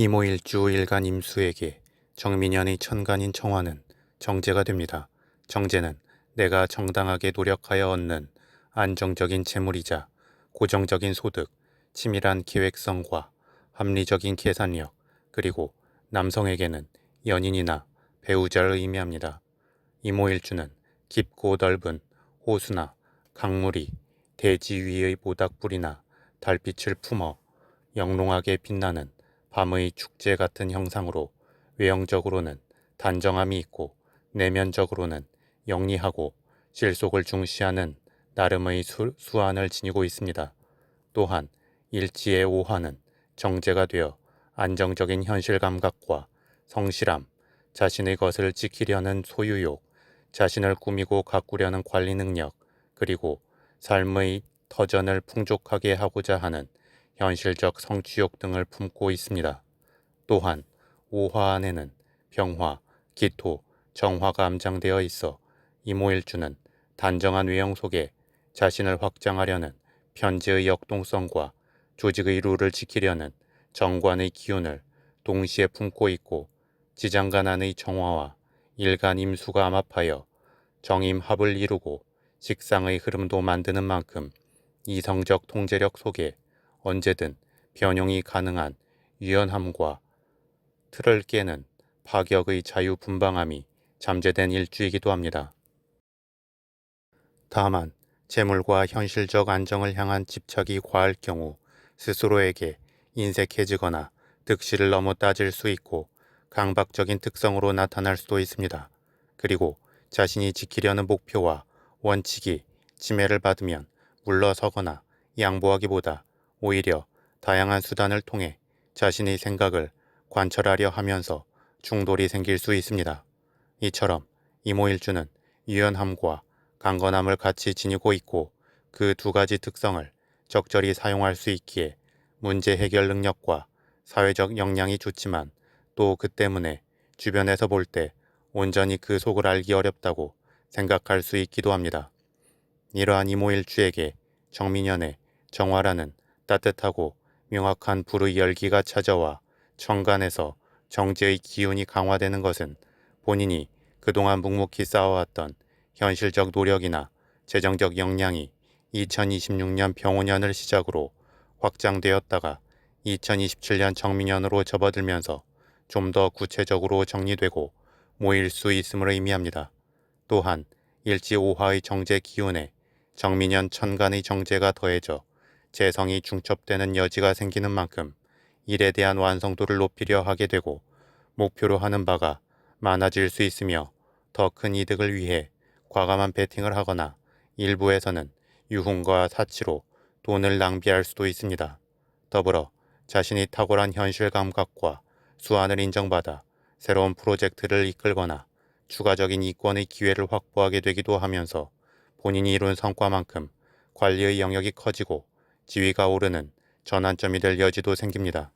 이모일주 일간 임수에게 정민연의 천간인 청화는 정제가 됩니다. 정제는 내가 정당하게 노력하여 얻는 안정적인 재물이자 고정적인 소득, 치밀한 계획성과 합리적인 계산력, 그리고 남성에게는 연인이나 배우자를 의미합니다. 이모일주는 깊고 넓은 호수나 강물이 대지 위의 모닥불이나 달빛을 품어 영롱하게 빛나는 밤의 축제 같은 형상으로 외형적으로는 단정함이 있고 내면적으로는 영리하고 실속을 중시하는 나름의 수완을 지니고 있습니다. 또한 일지의 오화는 정제가 되어 안정적인 현실 감각과 성실함, 자신의 것을 지키려는 소유욕, 자신을 꾸미고 가꾸려는 관리 능력, 그리고 삶의 터전을 풍족하게 하고자 하는 현실적 성취욕 등을 품고 있습니다. 또한 오화 안에는 병화, 기토, 정화가 암장되어 있어 이모일주는 단정한 외형 속에 자신을 확장하려는 편재의 역동성과 조직의 룰을 지키려는 정관의 기운을 동시에 품고 있고 지장간 안의 정화와 일간 임수가 암합하여 정임합을 이루고 식상의 흐름도 만드는 만큼 이성적 통제력 속에 언제든 변용이 가능한 유연함과 틀을 깨는 파격의 자유분방함이 잠재된 일주이기도 합니다. 다만 재물과 현실적 안정을 향한 집착이 과할 경우 스스로에게 인색해지거나 득실을 너무 따질 수 있고 강박적인 특성으로 나타날 수도 있습니다. 그리고 자신이 지키려는 목표와 원칙이 침해를 받으면 물러서거나 양보하기보다 오히려 다양한 수단을 통해 자신의 생각을 관철하려 하면서 충돌이 생길 수 있습니다. 이처럼 이모일주는 유연함과 강건함을 같이 지니고 있고 그 두 가지 특성을 적절히 사용할 수 있기에 문제 해결 능력과 사회적 역량이 좋지만 또 그 때문에 주변에서 볼 때 온전히 그 속을 알기 어렵다고 생각할 수 있기도 합니다. 이러한 이모일주에게 정민연의 정화라는 따뜻하고 명확한 불의 열기가 찾아와 천간에서 정제의 기운이 강화되는 것은 본인이 그동안 묵묵히 쌓아왔던 현실적 노력이나 재정적 역량이 2026년 병오년을 시작으로 확장되었다가 2027년 정민년으로 접어들면서 좀 더 구체적으로 정리되고 모일 수 있음을 의미합니다. 또한 일지 오화의 정제 기운에 정민년 천간의 정제가 더해져 재성이 중첩되는 여지가 생기는 만큼 일에 대한 완성도를 높이려 하게 되고 목표로 하는 바가 많아질 수 있으며 더 큰 이득을 위해 과감한 베팅을 하거나 일부에서는 유흥과 사치로 돈을 낭비할 수도 있습니다. 더불어 자신이 탁월한 현실 감각과 수완을 인정받아 새로운 프로젝트를 이끌거나 추가적인 이권의 기회를 확보하게 되기도 하면서 본인이 이룬 성과만큼 관리의 영역이 커지고 지위가 오르는 전환점이 될 여지도 생깁니다.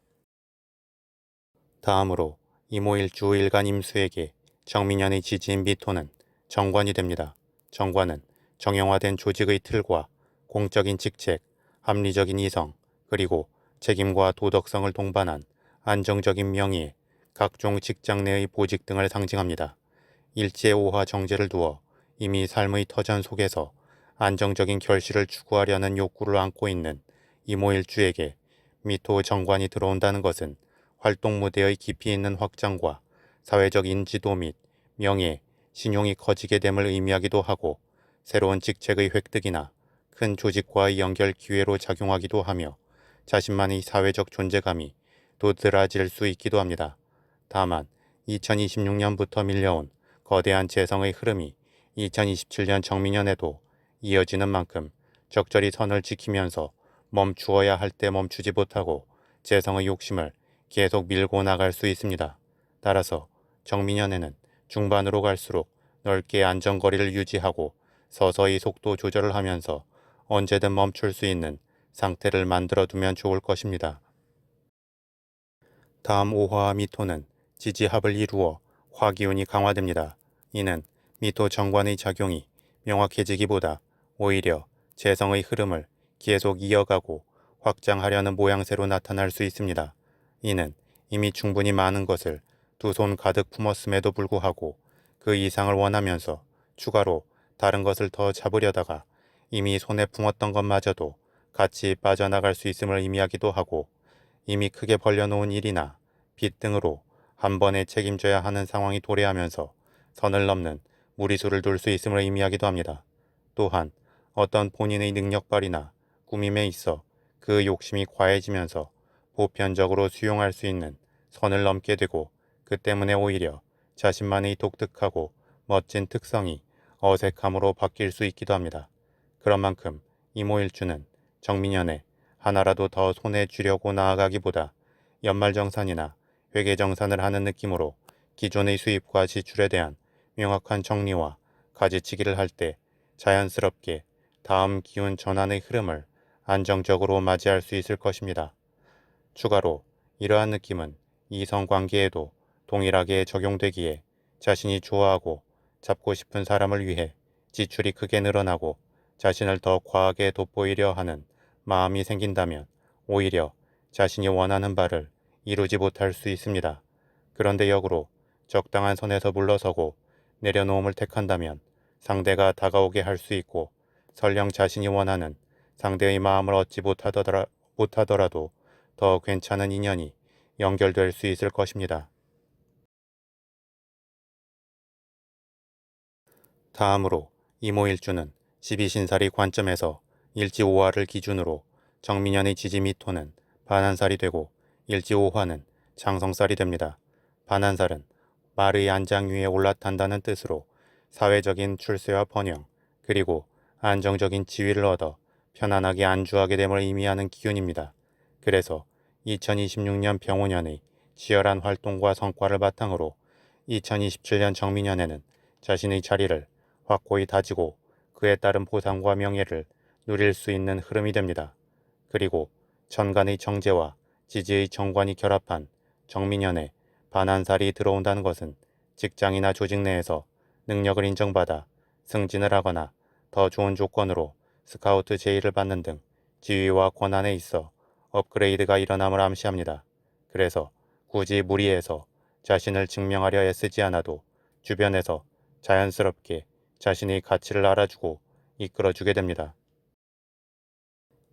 다음으로 이모일주 일간 임수에게 정민년의 지지인 미토는 정관이 됩니다. 정관은 정형화된 조직의 틀과 공적인 직책, 합리적인 이성, 그리고 책임과 도덕성을 동반한 안정적인 명예, 각종 직장 내의 보직 등을 상징합니다. 일지의 오화 정제를 두어 이미 삶의 터전 속에서 안정적인 결실을 추구하려는 욕구를 안고 있는 이모일주에게 미토 정관이 들어온다는 것은 활동 무대의 깊이 있는 확장과 사회적 인지도 및 명예, 신용이 커지게 됨을 의미하기도 하고 새로운 직책의 획득이나 큰 조직과의 연결 기회로 작용하기도 하며 자신만의 사회적 존재감이 도드라질 수 있기도 합니다. 다만 2026년부터 밀려온 거대한 재성의 흐름이 2027년 정민년에도 이어지는 만큼 적절히 선을 지키면서 멈추어야 할 때 멈추지 못하고 재성의 욕심을 계속 밀고 나갈 수 있습니다. 따라서 정민년에는 중반으로 갈수록 넓게 안정거리를 유지하고 서서히 속도 조절을 하면서 언제든 멈출 수 있는 상태를 만들어두면 좋을 것입니다. 다음 오화와 미토는 지지합을 이루어 화기운이 강화됩니다. 이는 미토 정관의 작용이 명확해지기보다 오히려 재성의 흐름을 계속 이어가고 확장하려는 모양새로 나타날 수 있습니다. 이는 이미 충분히 많은 것을 두 손 가득 품었음에도 불구하고 그 이상을 원하면서 추가로 다른 것을 더 잡으려다가 이미 손에 품었던 것마저도 같이 빠져나갈 수 있음을 의미하기도 하고, 이미 크게 벌려놓은 일이나 빚 등으로 한 번에 책임져야 하는 상황이 도래하면서 선을 넘는 무리수를 둘 수 있음을 의미하기도 합니다. 또한 어떤 본인의 능력 발휘나 꾸밈에 있어 그 욕심이 과해지면서 보편적으로 수용할 수 있는 선을 넘게 되고, 그 때문에 오히려 자신만의 독특하고 멋진 특성이 어색함으로 바뀔 수 있기도 합니다. 그런 만큼 이모일주는 정민연에 하나라도 더 손에 쥐려고 나아가기보다 연말정산이나 회계정산을 하는 느낌으로 기존의 수입과 지출에 대한 명확한 정리와 가지치기를 할 때 자연스럽게 다음 기운 전환의 흐름을 안정적으로 맞이할 수 있을 것입니다. 추가로 이러한 느낌은 이성관계에도 동일하게 적용되기에 자신이 좋아하고 잡고 싶은 사람을 위해 지출이 크게 늘어나고 자신을 더 과하게 돋보이려 하는 마음이 생긴다면 오히려 자신이 원하는 바를 이루지 못할 수 있습니다. 그런데 역으로 적당한 선에서 물러서고 내려놓음을 택한다면 상대가 다가오게 할 수 있고, 설령 자신이 원하는 상대의 마음을 얻지 못하더라도 더 괜찮은 인연이 연결될 수 있을 것입니다. 다음으로 이모일주는 12신살이 관점에서 일지오화를 기준으로 정민연의 지지 미토는 반한살이 되고 일지오화는 장성살이 됩니다. 반한살은 말의 안장 위에 올라탄다는 뜻으로 사회적인 출세와 번영, 그리고 안정적인 지위를 얻어 편안하게 안주하게 됨을 의미하는 기운입니다. 그래서 2026년 병오년의 치열한 활동과 성과를 바탕으로 2027년 정민년에는 자신의 자리를 확고히 다지고 그에 따른 보상과 명예를 누릴 수 있는 흐름이 됩니다. 그리고 천간의 정제와 지지의 정관이 결합한 정민년에 반한살이 들어온다는 것은 직장이나 조직 내에서 능력을 인정받아 승진을 하거나 더 좋은 조건으로 스카우트 제의를 받는 등 지위와 권한에 있어 업그레이드가 일어남을 암시합니다. 그래서 굳이 무리해서 자신을 증명하려 애쓰지 않아도 주변에서 자연스럽게 자신의 가치를 알아주고 이끌어주게 됩니다.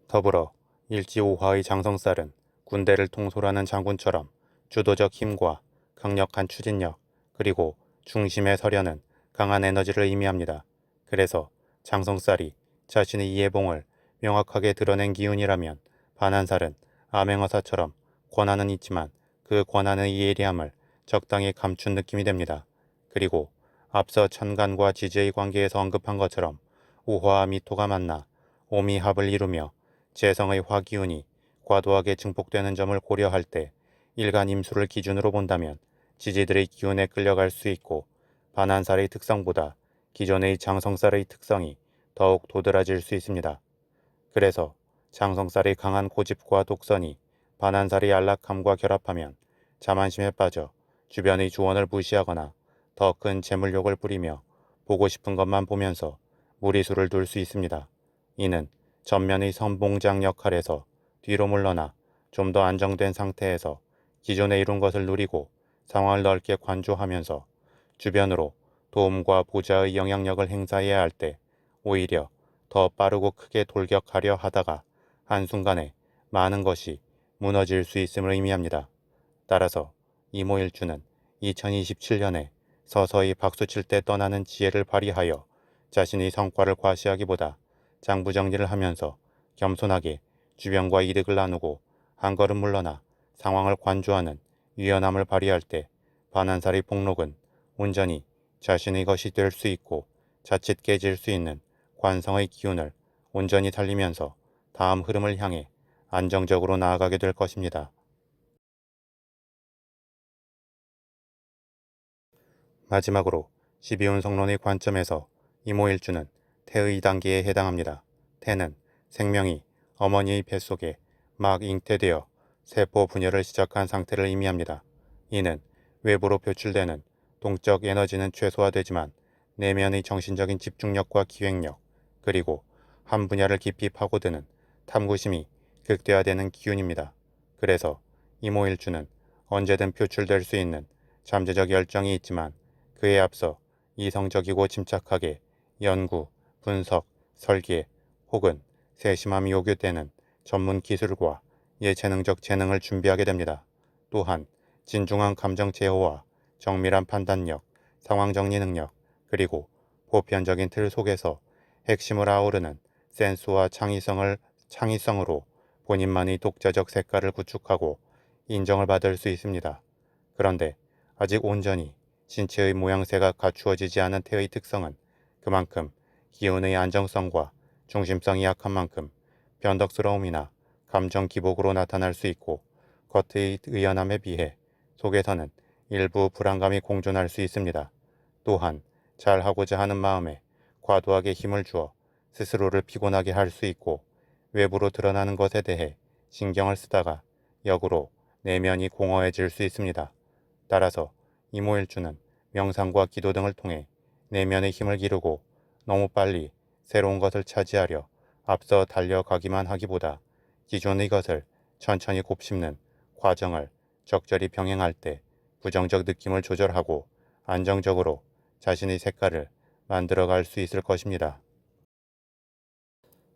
더불어 일지오화의 장성살은 군대를 통솔하는 장군처럼 주도적 힘과 강력한 추진력, 그리고 중심에 서려는 강한 에너지를 의미합니다. 그래서 장성살이 자신의 이해봉을 명확하게 드러낸 기운이라면 반한살은 암행어사처럼 권한은 있지만 그 권한의 예리함을 적당히 감춘 느낌이 됩니다. 그리고 앞서 천간과 지지의 관계에서 언급한 것처럼 우화와 미토가 만나 오미합을 이루며 재성의 화기운이 과도하게 증폭되는 점을 고려할 때 일간 임수를 기준으로 본다면 지지들의 기운에 끌려갈 수 있고, 반한살의 특성보다 기존의 장성살의 특성이 더욱 도드라질 수 있습니다. 그래서 장성살의 강한 고집과 독선이 반한살의 안락함과 결합하면 자만심에 빠져 주변의 조언을 무시하거나 더 큰 재물욕을 부리며 보고 싶은 것만 보면서 무리수를 둘 수 있습니다. 이는 전면의 선봉장 역할에서 뒤로 물러나 좀 더 안정된 상태에서 기존에 이룬 것을 누리고 상황을 넓게 관조하면서 주변으로 도움과 보좌의 영향력을 행사해야 할 때 오히려 더 빠르고 크게 돌격하려 하다가 한순간에 많은 것이 무너질 수 있음을 의미합니다. 따라서 이모일주는 2027년에 서서히 박수칠 때 떠나는 지혜를 발휘하여 자신의 성과를 과시하기보다 장부정리를 하면서 겸손하게 주변과 이득을 나누고 한 걸음 물러나 상황을 관조하는 유연함을 발휘할 때 반한살의 복록은 온전히 자신의 것이 될 수 있고, 자칫 깨질 수 있는 관성의 기운을 온전히 살리면서 다음 흐름을 향해 안정적으로 나아가게 될 것입니다. 마지막으로 12운 성론의 관점에서 이모일주는 태의 단계에 해당합니다. 태는 생명이 어머니의 뱃속에 막 잉태되어 세포 분열을 시작한 상태를 의미합니다. 이는 외부로 표출되는 동적 에너지는 최소화되지만 내면의 정신적인 집중력과 기획력, 그리고 한 분야를 깊이 파고드는 탐구심이 극대화되는 기운입니다. 그래서 이모일주는 언제든 표출될 수 있는 잠재적 열정이 있지만 그에 앞서 이성적이고 침착하게 연구, 분석, 설계 혹은 세심함이 요구되는 전문 기술과 예체능적 재능을 준비하게 됩니다. 또한 진중한 감정 제어와 정밀한 판단력, 상황 정리 능력, 그리고 보편적인 틀 속에서 핵심을 아우르는 센스와 창의성으로 본인만의 독자적 색깔을 구축하고 인정을 받을 수 있습니다. 그런데 아직 온전히 신체의 모양새가 갖추어지지 않은 태의 특성은 그만큼 기운의 안정성과 중심성이 약한 만큼 변덕스러움이나 감정 기복으로 나타날 수 있고 겉의 의연함에 비해 속에서는 일부 불안감이 공존할 수 있습니다. 또한 잘하고자 하는 마음에 과도하게 힘을 주어 스스로를 피곤하게 할 수 있고 외부로 드러나는 것에 대해 신경을 쓰다가 역으로 내면이 공허해질 수 있습니다. 따라서 이모일주는 명상과 기도 등을 통해 내면의 힘을 기르고 너무 빨리 새로운 것을 차지하려 앞서 달려가기만 하기보다 기존의 것을 천천히 곱씹는 과정을 적절히 병행할 때 부정적 느낌을 조절하고 안정적으로 자신의 색깔을 만들어갈 수 있을 것입니다.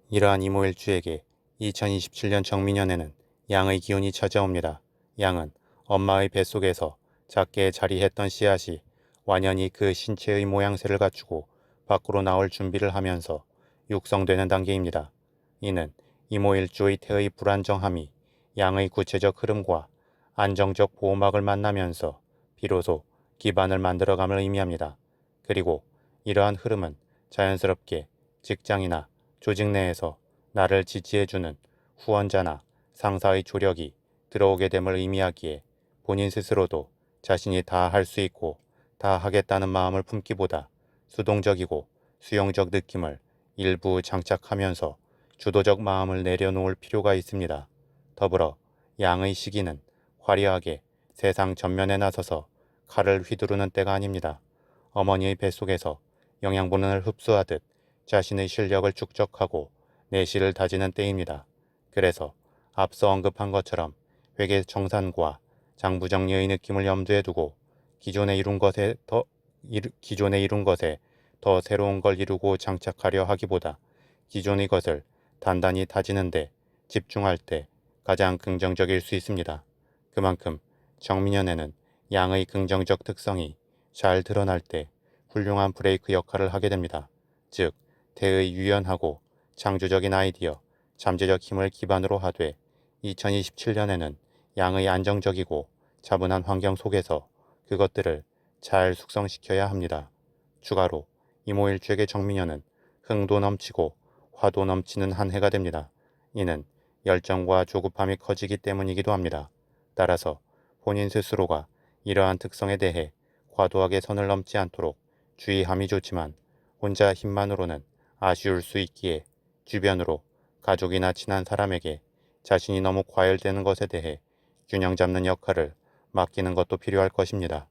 이러한 이모일주에게 2027년 정민년에는 양의 기운이 찾아옵니다. 양은 엄마의 뱃속에서 작게 자리했던 씨앗이 완연히 그 신체의 모양새를 갖추고 밖으로 나올 준비를 하면서 육성되는 단계입니다. 이는 이모일주의 태의 불안정함이 양의 구체적 흐름과 안정적 보호막을 만나면서 비로소 기반을 만들어감을 의미합니다. 그리고 이러한 흐름은 자연스럽게 직장이나 조직 내에서 나를 지지해주는 후원자나 상사의 조력이 들어오게 됨을 의미하기에 본인 스스로도 자신이 다 할 수 있고 다 하겠다는 마음을 품기보다 수동적이고 수용적 느낌을 일부 장착하면서 주도적 마음을 내려놓을 필요가 있습니다. 더불어 양의 시기는 화려하게 세상 전면에 나서서 칼을 휘두르는 때가 아닙니다. 어머니의 뱃속에서 영양분을 흡수하듯 자신의 실력을 축적하고 내실을 다지는 때입니다. 그래서 앞서 언급한 것처럼 회계 정산과 장부정리의 느낌을 염두에 두고 기존에 이룬 것에 더 새로운 걸 이루고 장착하려 하기보다 기존의 것을 단단히 다지는데 집중할 때 가장 긍정적일 수 있습니다. 그만큼 정민연에는 양의 긍정적 특성이 잘 드러날 때 훌륭한 브레이크 역할을 하게 됩니다. 즉, 태의 유연하고 창조적인 아이디어, 잠재적 힘을 기반으로 하되 2027년에는 양의 안정적이고 차분한 환경 속에서 그것들을 잘 숙성시켜야 합니다. 추가로 이모일주에게 정민년은 흥도 넘치고 화도 넘치는 한 해가 됩니다. 이는 열정과 조급함이 커지기 때문이기도 합니다. 따라서 본인 스스로가 이러한 특성에 대해 과도하게 선을 넘지 않도록 주의함이 좋지만 혼자 힘만으로는 아쉬울 수 있기에 주변으로 가족이나 친한 사람에게 자신이 너무 과열되는 것에 대해 균형 잡는 역할을 맡기는 것도 필요할 것입니다.